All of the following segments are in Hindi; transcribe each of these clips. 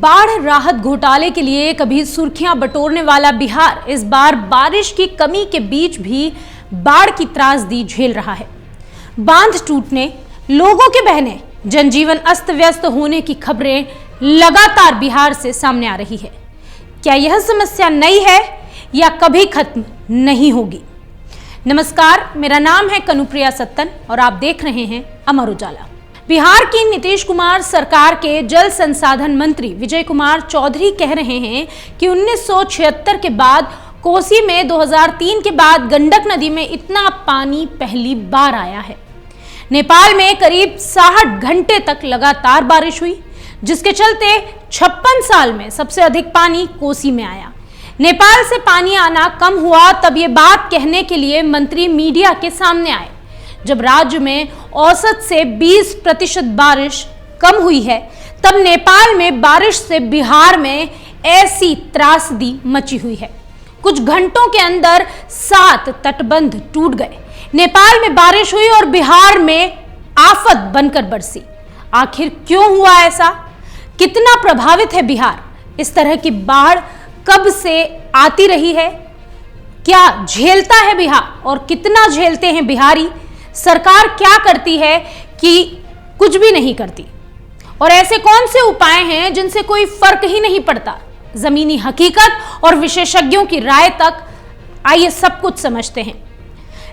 बाढ़ राहत घोटाले के लिए कभी सुर्खियां बटोरने वाला बिहार इस बार बारिश की कमी के बीच भी बाढ़ की त्रासदी झेल रहा है। बांध टूटने, लोगों के बहने, जनजीवन अस्त व्यस्त होने की खबरें लगातार बिहार से सामने आ रही है। क्या यह समस्या नई है या कभी खत्म नहीं होगी? नमस्कार, मेरा नाम है कनुप्रिया सत्तन और आप देख रहे हैं अमर उजाला। बिहार की नीतीश कुमार सरकार के जल संसाधन मंत्री विजय कुमार चौधरी कह रहे हैं कि 1976 के बाद कोसी में 2003 के बाद गंडक नदी में इतना पानी पहली बार आया है। नेपाल में करीब 60 घंटे तक लगातार बारिश हुई, जिसके चलते 56 साल में सबसे अधिक पानी कोसी में आया। नेपाल से पानी आना कम हुआ तब ये बात कहने के लिए मंत्री मीडिया के सामने आए, जब राज्य में औसत से 20% बारिश कम हुई है, तब नेपाल में बारिश से बिहार में ऐसी त्रासदी मची हुई है। कुछ घंटों के अंदर 7 तटबंध टूट गए। नेपाल में बारिश हुई और बिहार में आफत बनकर बरसी। आखिर क्यों हुआ ऐसा? कितना प्रभावित है बिहार? इस तरह की बाढ़ कब से आती रही है? क्या झेलता है बिहार और कितना झेलते हैं बिहारी? सरकार क्या करती है कि कुछ भी नहीं करती? और ऐसे कौन से उपाय हैं जिनसे कोई फर्क ही नहीं पड़ता? जमीनी हकीकत और विशेषज्ञों की राय तक आइए सब कुछ समझते हैं।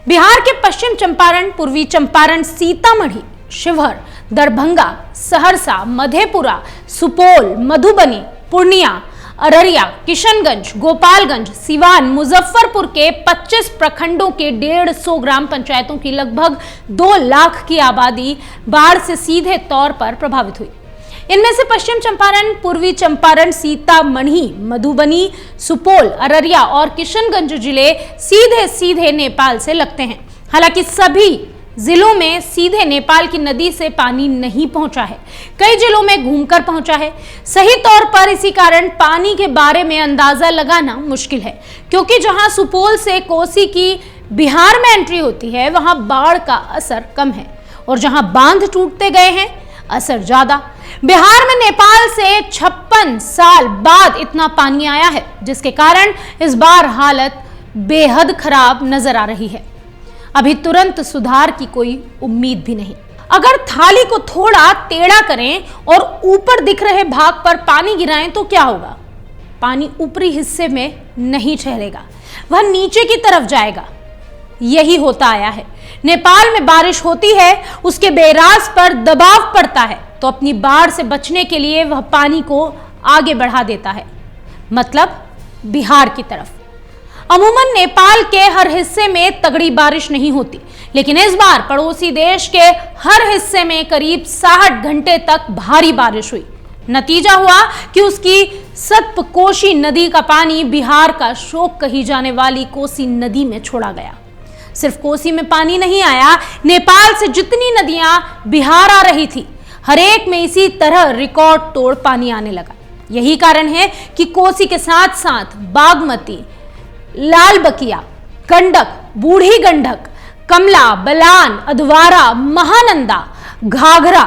बिहार के पश्चिम चंपारण, पूर्वी चंपारण, सीतामढ़ी, शिवहर, दरभंगा, सहरसा, मधेपुरा, सुपौल, मधुबनी, पूर्णिया, अररिया, किशनगंज, गोपालगंज, सिवान, मुजफ्फरपुर के 25 प्रखंडों के 150 ग्राम पंचायतों की लगभग 2 लाख की आबादी बाढ़ से सीधे तौर पर प्रभावित हुई। इनमें से पश्चिम चंपारण, पूर्वी चंपारण, सीतामढ़ी, मधुबनी, सुपौल, अररिया और किशनगंज जिले सीधे सीधे नेपाल से लगते हैं। हालांकि सभी जिलों में सीधे नेपाल की नदी से पानी नहीं पहुंचा है, कई जिलों में घूमकर पहुंचा है। सही तौर पर इसी कारण पानी के बारे में अंदाजा लगाना मुश्किल है, क्योंकि जहां सुपौल से कोसी की बिहार में एंट्री होती है वहां बाढ़ का असर कम है और जहां बांध टूटते गए हैं असर ज्यादा। बिहार में नेपाल से 56 साल बाद इतना पानी आया है, जिसके कारण इस बार हालत बेहद खराब नजर आ रही है। अभी तुरंत सुधार की कोई उम्मीद भी नहीं। अगर थाली को थोड़ा टेढ़ा करें और ऊपर दिख रहे भाग पर पानी गिराएं तो क्या होगा? पानी ऊपरी हिस्से में नहीं ठहरेगा, वह नीचे की तरफ जाएगा। यही होता आया है। नेपाल में बारिश होती है, उसके बैराज पर दबाव पड़ता है तो अपनी बाढ़ से बचने के लिए वह पानी को आगे बढ़ा देता है, मतलब बिहार की तरफ। अमूमन नेपाल के हर हिस्से में तगड़ी बारिश नहीं होती, लेकिन इस बार पड़ोसी देश के हर हिस्से में करीब 60 घंटे तक भारी बारिश हुई। नतीजा हुआ कि उसकी सतपकोशी नदी का पानी बिहार का शोक कही जाने वाली कोसी नदी में छोड़ा गया। सिर्फ कोसी में पानी नहीं आया, नेपाल से जितनी नदियां बिहार आ रही थी, हर एक में इसी तरह रिकॉर्ड तोड़ पानी आने लगा। यही कारण है कि कोसी के साथ साथ बागमती, लाल बकिया, गंडक, बूढ़ी गंडक, कमला, बलान, अधवारा, महानंदा, घाघरा,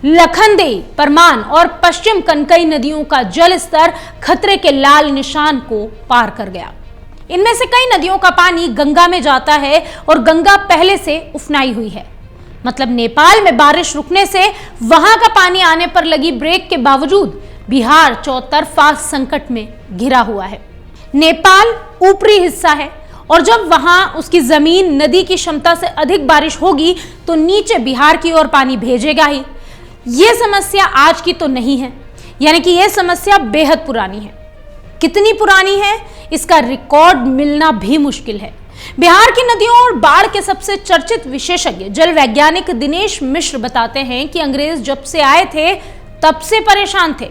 लखनदेई, परमान और पश्चिम कनकई नदियों का जल स्तर खतरे के लाल निशान को पार कर गया। इनमें से कई नदियों का पानी गंगा में जाता है और गंगा पहले से उफनाई हुई है। मतलब नेपाल में बारिश रुकने से वहां का पानी आने पर लगी ब्रेक के बावजूद बिहार चौतरफा संकट में घिरा हुआ है। नेपाल ऊपरी हिस्सा है और जब वहां उसकी जमीन नदी की क्षमता से अधिक बारिश होगी तो नीचे बिहार की ओर पानी भेजेगा ही। यह समस्या आज की तो नहीं है, यानी कि यह समस्या बेहद पुरानी है। कितनी पुरानी है इसका रिकॉर्ड मिलना भी मुश्किल है। बिहार की नदियों और बाढ़ के सबसे चर्चित विशेषज्ञ जल वैज्ञानिक दिनेश मिश्र बताते हैं कि अंग्रेज जब से आए थे तब से परेशान थे।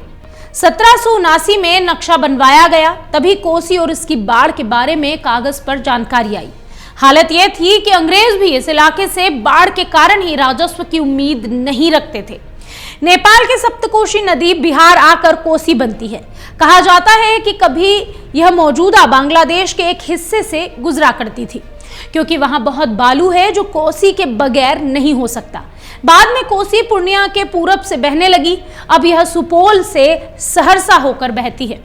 1779 में नक्शा बनवाया गया, तभी कोसी और इसकी बाढ़ के बारे में कागज पर जानकारी आई। हालत यह थी कि अंग्रेज भी इस इलाके से बाढ़ के कारण ही राजस्व की उम्मीद नहीं रखते थे। नेपाल की सप्तकोशी नदी बिहार आकर कोसी बनती है। कहा जाता है कि कभी यह मौजूदा बांग्लादेश के एक हिस्से से गुजरा करती थी, क्योंकि वहां बहुत बालू है जो कोसी के बगैर नहीं हो सकता। बाद में कोसी पूर्णिया के पूरब से बहने लगी। अब यह सुपौल से सहरसा होकर बहती है।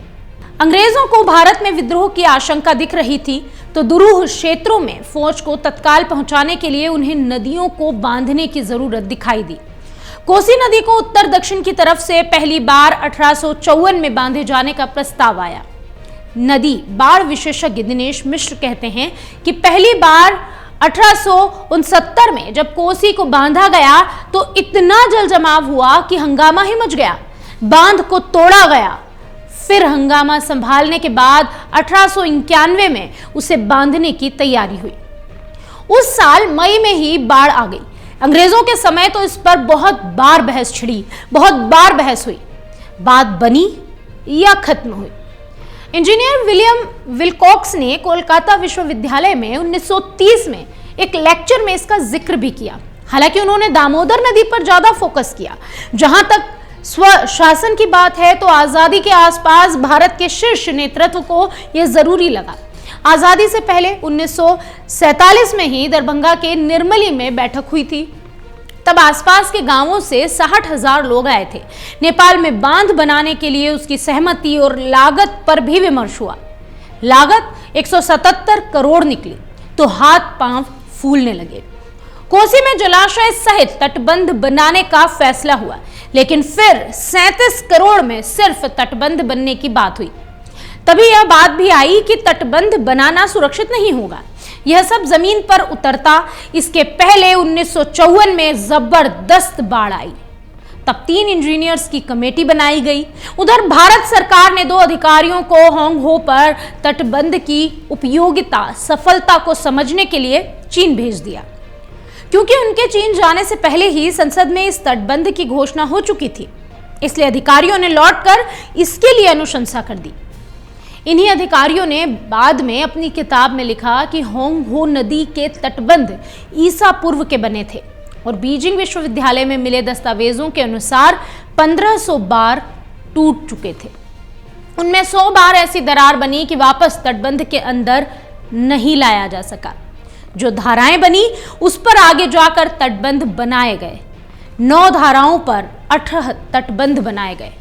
अंग्रेजों को भारत में विद्रोह की आशंका दिख रही थी, तो दूर क्षेत्रों में फौज को तत्काल पहुंचाने के लिए उन्हें नदियों को बांधने की जरूरत दिखाई दी। कोसी नदी को उत्तर दक्षिण की तरफ से पहली बार 1854 में बांधे जाने का प्रस्ताव आया। नदी बाढ़ विशेषज्ञ दिनेश मिश्र कहते हैं कि पहली बार 1869 में जब कोसी को बांधा गया तो इतना जल जमाव हुआ कि हंगामा ही मच गया। बांध को तोड़ा गया। फिर हंगामा संभालने के बाद 1891 में उसे बांधने की तैयारी हुई। उस साल मई में ही बाढ़ आ गई। अंग्रेजों के समय तो इस पर बहुत बार बहस छिड़ी, बहुत बार बहस हुई। बात बनी या खत्म हुई। इंजीनियर विलियम विलकॉक्स ने कोलकाता विश्वविद्यालय में 1930 में एक लेक्चर में इसका जिक्र भी किया। हालांकि उन्होंने दामोदर नदी पर ज्यादा फोकस किया। जहां तक स्वशासन की बात है तो आजादी के आसपास भारत के शीर्ष नेतृत्व को यह जरूरी लगा। आजादी से पहले 1947 में ही दरभंगा के निर्मली में बैठक हुई थी। तब आसपास के गांवों से 60,000 लोग आए थे। नेपाल में बांध बनाने के लिए उसकी सहमति और लागत पर भी विमर्श हुआ। लागत 177 करोड़ निकली तो हाथ पांव फूलने लगे। कोसी में जलाशय सहित तटबंध बनाने का फैसला हुआ, लेकिन फिर 37 करोड़ में सिर्फ तटबंध बनने की बात हुई। तभी यह बात भी आई कि तटबंध बनाना सुरक्षित नहीं होगा। यह सब जमीन पर उतरता इसके पहले 1954 में जबरदस्त बाढ़ आई। तब 3 इंजीनियर्स की कमेटी बनाई गई। उधर भारत सरकार ने 2 अधिकारियों को होंग हो पर तटबंध की उपयोगिता सफलता को समझने के लिए चीन भेज दिया, क्योंकि उनके चीन जाने से पहले ही संसद में इस तटबंध की घोषणा हो चुकी थी। इसलिए अधिकारियों ने लौटकर इसके लिए अनुशंसा कर दी। इन्हीं अधिकारियों ने बाद में अपनी किताब में लिखा कि होंग हो नदी के तटबंध ईसा पूर्व के बने थे और बीजिंग विश्वविद्यालय में मिले दस्तावेजों के अनुसार 1500 बार टूट चुके थे। उनमें 100 बार ऐसी दरार बनी कि वापस तटबंध के अंदर नहीं लाया जा सका। जो धाराएं बनी उस पर आगे जाकर तटबंध बनाए गए। 9 धाराओं पर 18 तटबंध बनाए गए।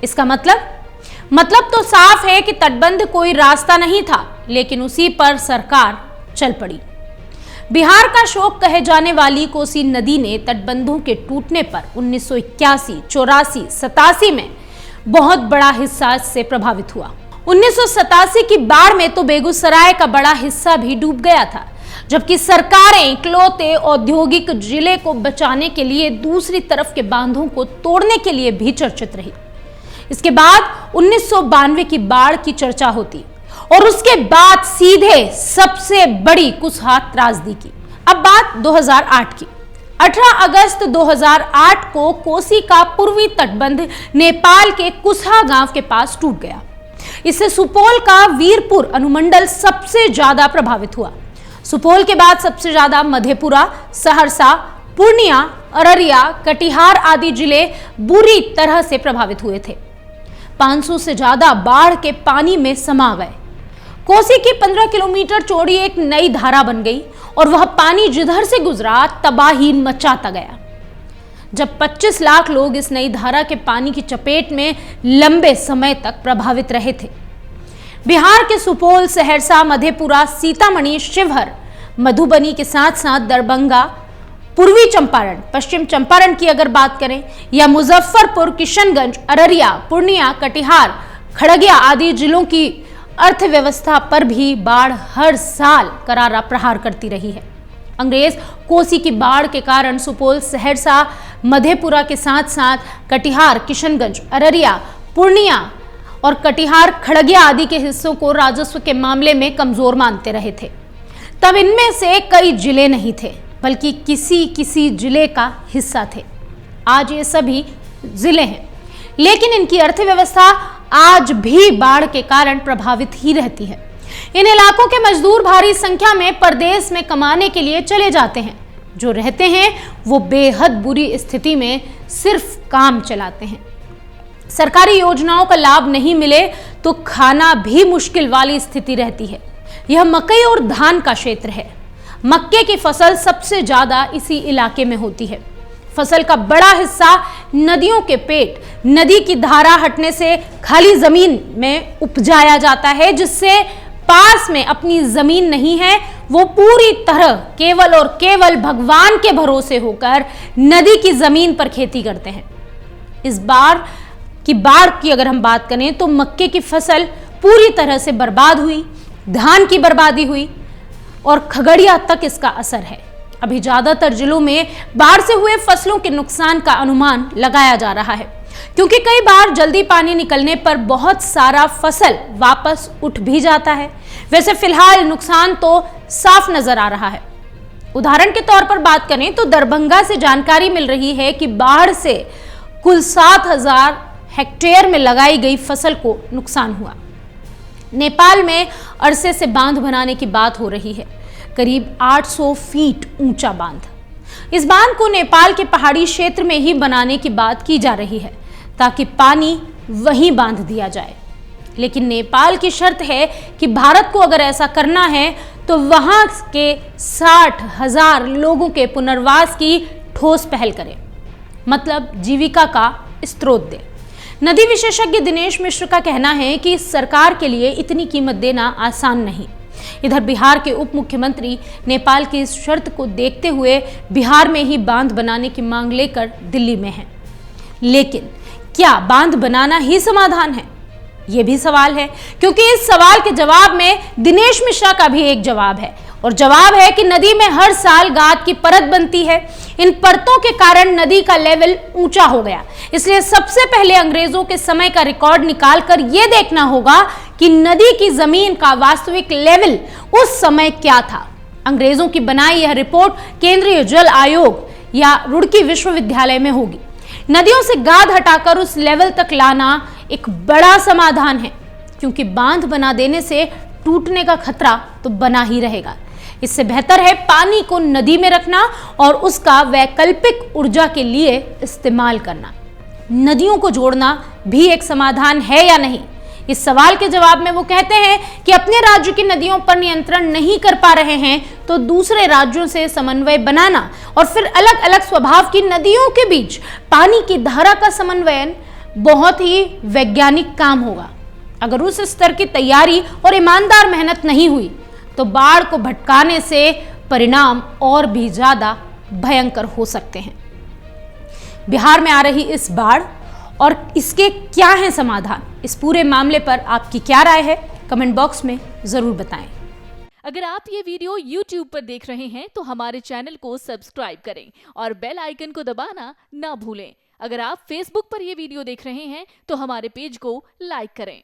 इसका मतलब तो साफ है कि तटबंध कोई रास्ता नहीं था, लेकिन उसी पर सरकार चल पड़ी। बिहार का शोक कहे जाने वाली कोसी नदी ने तटबंधों के टूटने पर 1981, 84, 87 में बहुत बड़ा हिस्सा से प्रभावित हुआ। 1987 की बाढ़ में तो बेगूसराय का बड़ा हिस्सा भी डूब गया था, जबकि सरकारें इकलौते औद्योगिक जिले को बचाने के लिए दूसरी तरफ के बांधों को तोड़ने के लिए भी चर्चित रही। इसके बाद 1992 की बाढ़ की चर्चा होती और उसके बाद सीधे सबसे बड़ी कुसहा त्रासदी की। अब बात 2008 की। 18 अगस्त 2008 को कोसी का पूर्वी तटबंध नेपाल के कुसहा गांव के पास टूट गया। इससे सुपौल का वीरपुर अनुमंडल सबसे ज्यादा प्रभावित हुआ। सुपौल के बाद सबसे ज्यादा मधेपुरा, सहरसा, पूर्णिया, अररिया, कटिहार आदि जिले बुरी तरह से प्रभावित हुए थे। 500 से ज्यादा बाढ़ के पानी में समा गए। कोसी की 15 किलोमीटर चौड़ी एक नई धारा बन गई और वह पानी जिधर से गुजरा तबाही मचाता गया। जब 25 लाख लोग इस नई धारा के पानी की चपेट में लंबे समय तक प्रभावित रहे थे। बिहार के सुपौल, सहरसा, मधेपुरा, सीतामढ़ी, शिवहर, मधुबनी के साथ साथ दरभंगा, पूर्वी चंपारण, पश्चिम चंपारण की अगर बात करें, या मुजफ्फरपुर, किशनगंज, अररिया, पूर्णिया, कटिहार, खगड़िया आदि जिलों की अर्थव्यवस्था पर भी बाढ़ हर साल करारा प्रहार करती रही है। अंग्रेज कोसी की बाढ़ के कारण सुपौल, सहरसा, मधेपुरा के साथ साथ कटिहार, किशनगंज, अररिया, पूर्णिया और कटिहार, खगड़िया आदि के हिस्सों को राजस्व के मामले में कमजोर मानते रहे थे। तब इनमें से कई जिले नहीं थे, बल्कि किसी जिले का हिस्सा थे। आज ये सभी जिले हैं, लेकिन इनकी अर्थव्यवस्था आज भी बाढ़ के कारण प्रभावित ही रहती है। इन इलाकों के मजदूर भारी संख्या में परदेश में कमाने के लिए चले जाते हैं। जो रहते हैं वो बेहद बुरी स्थिति में सिर्फ काम चलाते हैं। सरकारी योजनाओं का लाभ नहीं मिले तो खाना भी मुश्किल वाली स्थिति रहती है। यह मकई और धान का क्षेत्र है। मक्के की फसल सबसे ज्यादा इसी इलाके में होती है। फसल का बड़ा हिस्सा नदियों के पेट, नदी की धारा हटने से खाली जमीन में उपजाया जाता है, जिससे पास में अपनी जमीन नहीं है वो पूरी तरह केवल और केवल भगवान के भरोसे होकर नदी की जमीन पर खेती करते हैं। इस बार की बाढ़ की अगर हम बात करें तो मक्के की फसल पूरी तरह से बर्बाद हुई, धान की बर्बादी हुई और खगड़िया तक इसका असर है। अभी ज्यादातर जिलों में बाढ़ से हुए फसलों के नुकसान का अनुमान लगाया जा रहा है, क्योंकि कई बार जल्दी पानी निकलने पर बहुत सारा फसल वापस उठ भी जाता है। वैसे फिलहाल नुकसान तो साफ नजर आ रहा है। उदाहरण के तौर पर बात करें तो दरभंगा से जानकारी मिल रही है कि बाढ़ से कुल 7,000 हेक्टेयर में लगाई गई फसल को नुकसान हुआ। नेपाल में अरसे से बांध बनाने की बात हो रही है, करीब 800 फीट ऊंचा बांध। इस बांध को नेपाल के पहाड़ी क्षेत्र में ही बनाने की बात की जा रही है ताकि पानी वहीं बांध दिया जाए। लेकिन नेपाल की शर्त है कि भारत को अगर ऐसा करना है तो वहां के 60,000 लोगों के पुनर्वास की ठोस पहल करें, मतलब जीविका का स्रोत दे। नदी विशेषज्ञ दिनेश मिश्र का कहना है कि सरकार के लिए इतनी कीमत देना आसान नहीं। इधर बिहार के उप मुख्यमंत्री नेपाल की इस शर्त को देखते हुए बिहार में ही बांध बनाने की मांग लेकर दिल्ली में हैं। लेकिन क्या बांध बनाना ही समाधान है? यह भी सवाल है, क्योंकि इस सवाल के जवाब में दिनेश मिश्रा का भी एक जवाब है, और जवाब है कि नदी में हर साल गाद की परत बनती है। इन परतों के कारण नदी का लेवल ऊंचा हो गया। इसलिए सबसे पहले अंग्रेजों के समय का रिकॉर्ड निकालकर यह देखना होगा कि नदी की जमीन का वास्तविक लेवल उस समय क्या था। अंग्रेजों की बनाई यह रिपोर्ट केंद्रीय जल आयोग या रुड़की विश्वविद्यालय में होगी। नदियों से गाद हटाकर उस लेवल तक लाना एक बड़ा समाधान है, क्योंकि बांध बना देने से टूटने का खतरा तो बना ही रहेगा। इससे बेहतर है पानी को नदी में रखना और उसका वैकल्पिक ऊर्जा के लिए इस्तेमाल करना। नदियों को जोड़ना भी एक समाधान है या नहीं? इस सवाल के जवाब में वो कहते हैं कि अपने राज्य की नदियों पर नियंत्रण नहीं कर पा रहे हैं तो दूसरे राज्यों से समन्वय बनाना और फिर अलग अलग स्वभाव की नदियों के बीच पानी की धारा का समन्वयन बहुत ही वैज्ञानिक काम होगा। अगर उस स्तर की तैयारी और ईमानदार मेहनत नहीं हुई तो बाढ़ को भटकाने से परिणाम और भी ज्यादा भयंकर हो सकते हैं। बिहार में आ रही इस बाढ़ और इसके क्या है समाधान, इस पूरे मामले पर आपकी क्या राय है, कमेंट बॉक्स में जरूर बताएं। अगर आप ये वीडियो YouTube पर देख रहे हैं तो हमारे चैनल को सब्सक्राइब करें और बेल आइकन को दबाना ना भूलें। अगर आप Facebook पर ये वीडियो देख रहे हैं तो हमारे पेज को लाइक करें।